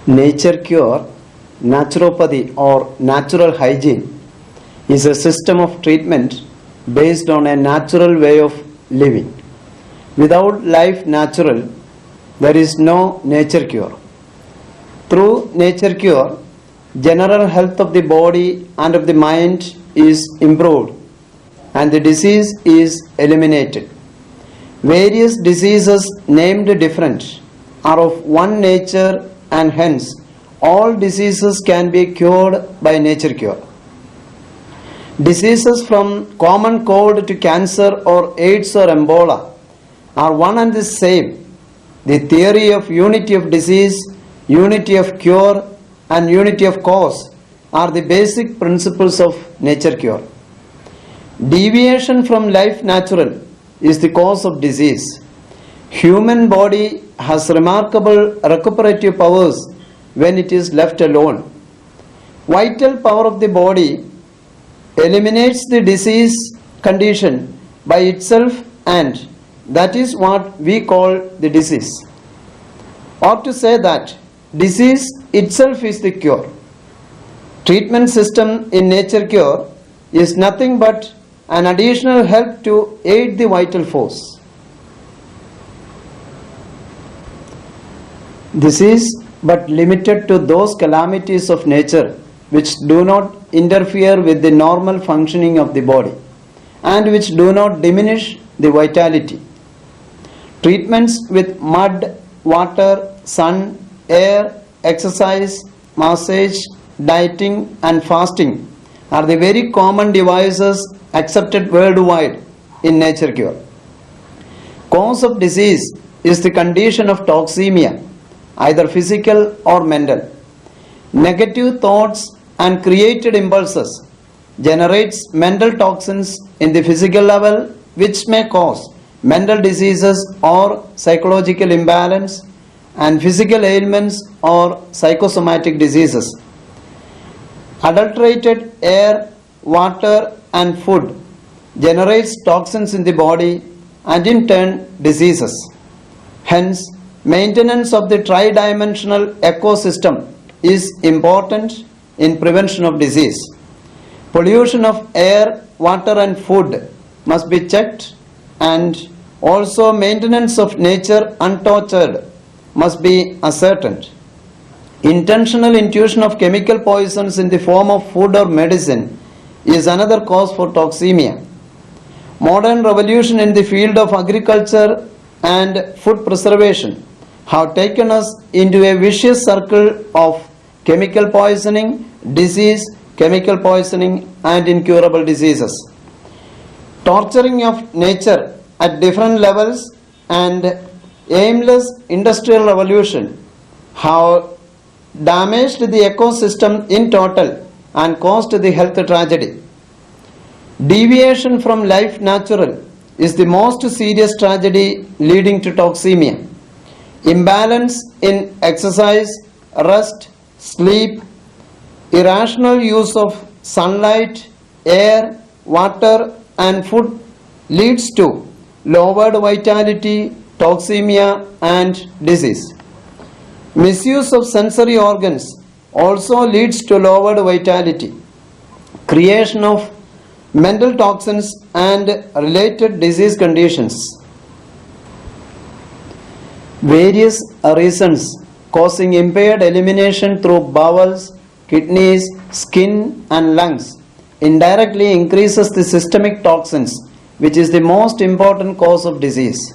Nature cure, naturopathy or natural hygiene is a system of treatment based on a natural way of living. Without life natural, there is no nature cure. Through nature cure, general health of the body and of the mind is improved and the disease is eliminated. Various diseases named different are of one nature and hence all diseases can be cured by nature cure. Diseases from common cold to cancer or AIDS or Ebola are one and the same. The theory of unity of disease, unity of cure and unity of cause are the basic principles of nature cure. Deviation from life natural is the cause of disease. Human body has remarkable recuperative powers when it is left alone. Vital power of the body eliminates the disease condition by itself and that is what we call the disease. Or to say that disease itself is the cure. Treatment system in nature cure is nothing but an additional help to aid the vital force. This is but limited to those calamities of nature which do not interfere with the normal functioning of the body and which do not diminish the vitality. Treatments with mud, water, sun, air, exercise, massage, dieting and fasting are the very common devices accepted worldwide in nature cure. Cause of disease is the condition of toxemia, either physical or mental. Negative thoughts and created impulses generates mental toxins in the physical level which may cause mental diseases or psychological imbalance and physical ailments or psychosomatic diseases. Adulterated air, water and food generates toxins in the body and in turn diseases. Hence, maintenance of the tri-dimensional ecosystem is important in prevention of disease. Pollution of air, water and food must be checked and also maintenance of nature untortured must be ascertained. Intentional infusion of chemical poisons in the form of food or medicine is another cause for toxemia. Modern revolution in the field of agriculture and food preservation have taken us into a vicious circle of chemical poisoning, disease, chemical poisoning and incurable diseases. Torturing of nature at different levels and aimless industrial revolution have damaged the ecosystem in total and caused the health tragedy. Deviation from life natural is the most serious tragedy leading to toxemia. Imbalance in exercise, rest, sleep, irrational use of sunlight, air, water and food leads to lowered vitality, toxemia and disease. Misuse of sensory organs also leads to lowered vitality, creation of mental toxins and related disease conditions. Various reasons causing impaired elimination through bowels, kidneys, skin and lungs indirectly increases the systemic toxins which is the most important cause of disease.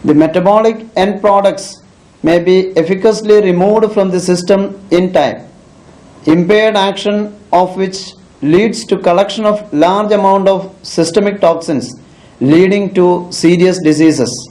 The metabolic end products may be efficaciously removed from the system in time, impaired action of which leads to collection of large amount of systemic toxins leading to serious diseases.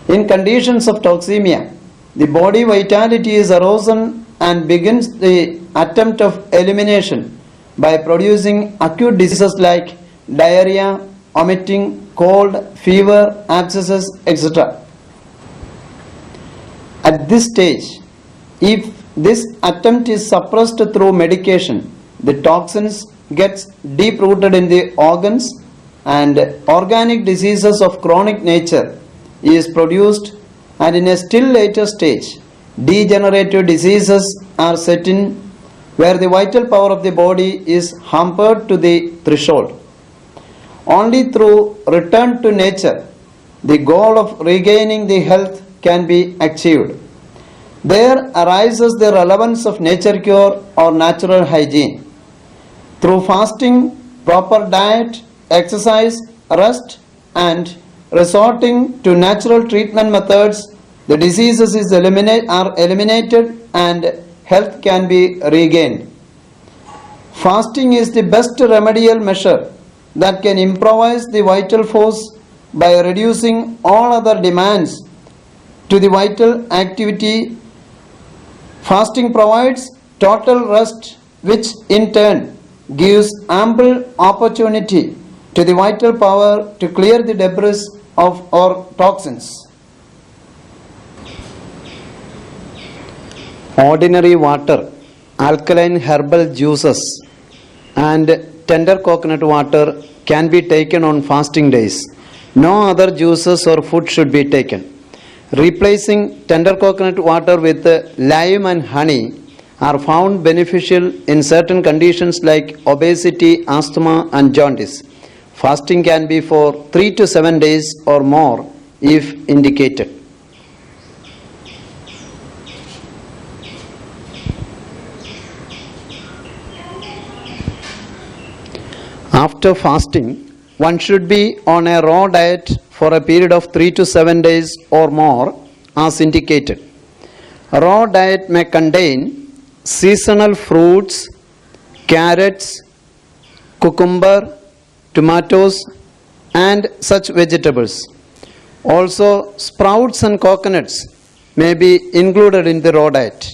In conditions of toxemia, the body vitality is erosion and begins the attempt of elimination by producing acute diseases like diarrhea, vomiting, cold, fever, abscesses, etc. At this stage, if this attempt is suppressed through medication, the toxins gets deep rooted in the organs and organic diseases of chronic nature is produced, and in a still later stage degenerative diseases are set in, where the vital power of the body is hampered to the threshold. Only through return to nature, the goal of regaining the health can be achieved. There arises the relevance of nature cure or natural hygiene. Through fasting, proper diet, exercise, rest, and resorting to natural treatment methods, the diseases are eliminated and health can be regained. Fasting is the best remedial measure that can improvise the vital force by reducing all other demands to the vital activity. Fasting provides total rest, which in turn gives ample opportunity to the vital power to clear the debris of our toxins. Ordinary water, alkaline herbal juices, and tender coconut water can be taken on fasting days. No other juices or food should be taken. Replacing tender coconut water with lime and honey are found beneficial in certain conditions like obesity, asthma, and jaundice. Fasting can be for 3 to 7 days or more if indicated. After fasting, one should be on a raw diet for a period of 3 to 7 days or more as indicated. A raw diet may contain seasonal fruits, carrots, cucumber, tomatoes, and such vegetables. Also, sprouts and coconuts may be included in the raw diet.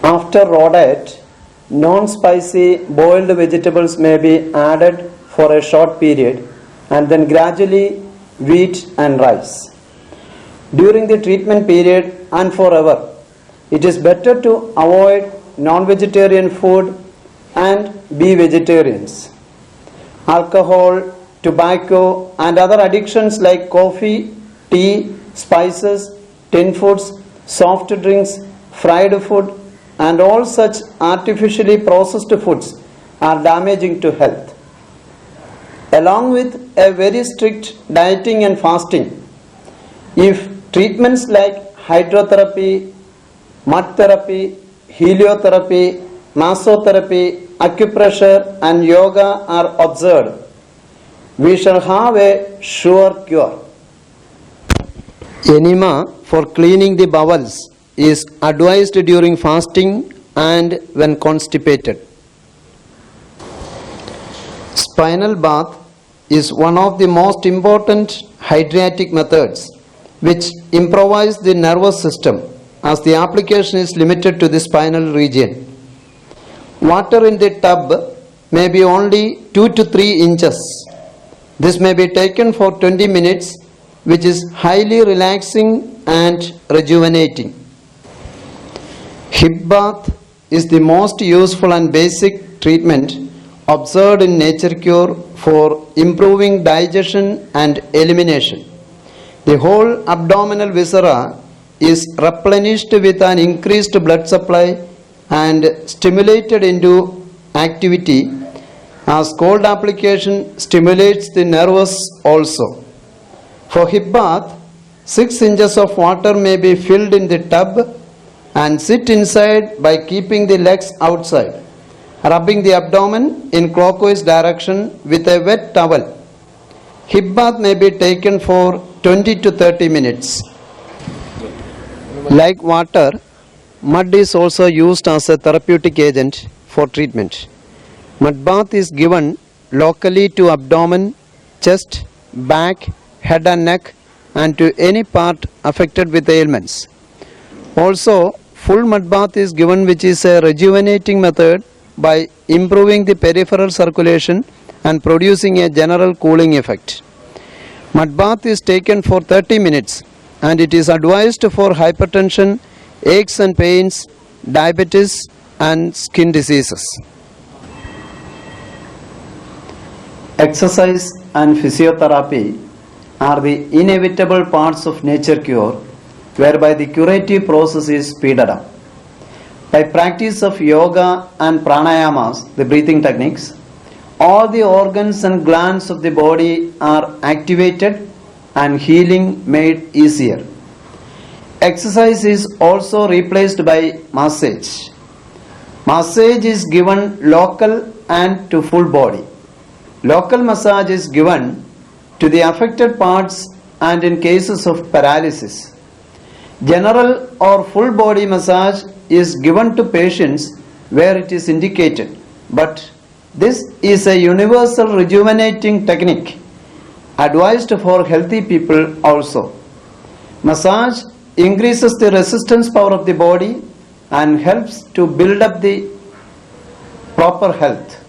After raw diet, non-spicy boiled vegetables may be added for a short period and then gradually wheat and rice. During the treatment period and forever, it is better to avoid non-vegetarian food and be vegetarians. Alcohol, tobacco, and other addictions like coffee, tea, spices, tin foods, soft drinks, fried food, and all such artificially processed foods are damaging to health. Along with a very strict dieting and fasting, if treatments like hydrotherapy, mud therapy, heliotherapy, masotherapy, acupressure, and yoga are observed, we shall have a sure cure. Enema for cleaning the bowels is advised during fasting and when constipated. Spinal bath is one of the most important hydriatic methods which improvise the nervous system as the application is limited to the spinal region. Water in the tub may be only 2 to 3 inches. This may be taken for 20 minutes, which is highly relaxing and rejuvenating. Hip bath is the most useful and basic treatment observed in nature cure for improving digestion and elimination. The whole abdominal viscera is replenished with an increased blood supply and stimulated into activity, as cold application stimulates the nerves also. For hip bath, 6 inches of water may be filled in the tub and sit inside by keeping the legs outside, rubbing the abdomen in clockwise direction with a wet towel. Hip bath may be taken for 20 to 30 minutes. Like water, mud is also used as a therapeutic agent for treatment. Mud bath is given locally to abdomen, chest, back, head and neck, and to any part affected with ailments. Also, full mud bath is given, which is a rejuvenating method by improving the peripheral circulation and producing a general cooling effect. Mud bath is taken for 30 minutes and it is advised for hypertension, aches and pains, diabetes and skin diseases. Exercise and physiotherapy are the inevitable parts of nature cure whereby the curative process is speeded up. By practice of yoga and pranayamas, the breathing techniques, all the organs and glands of the body are activated and healing made easier. Exercise is also replaced by massage. Massage is given local and to full body. Local massage is given to the affected parts and in cases of paralysis. General or full body massage is given to patients where it is indicated, but this is a universal rejuvenating technique advised for healthy people also. Massage increases the resistance power of the body and helps to build up the proper health.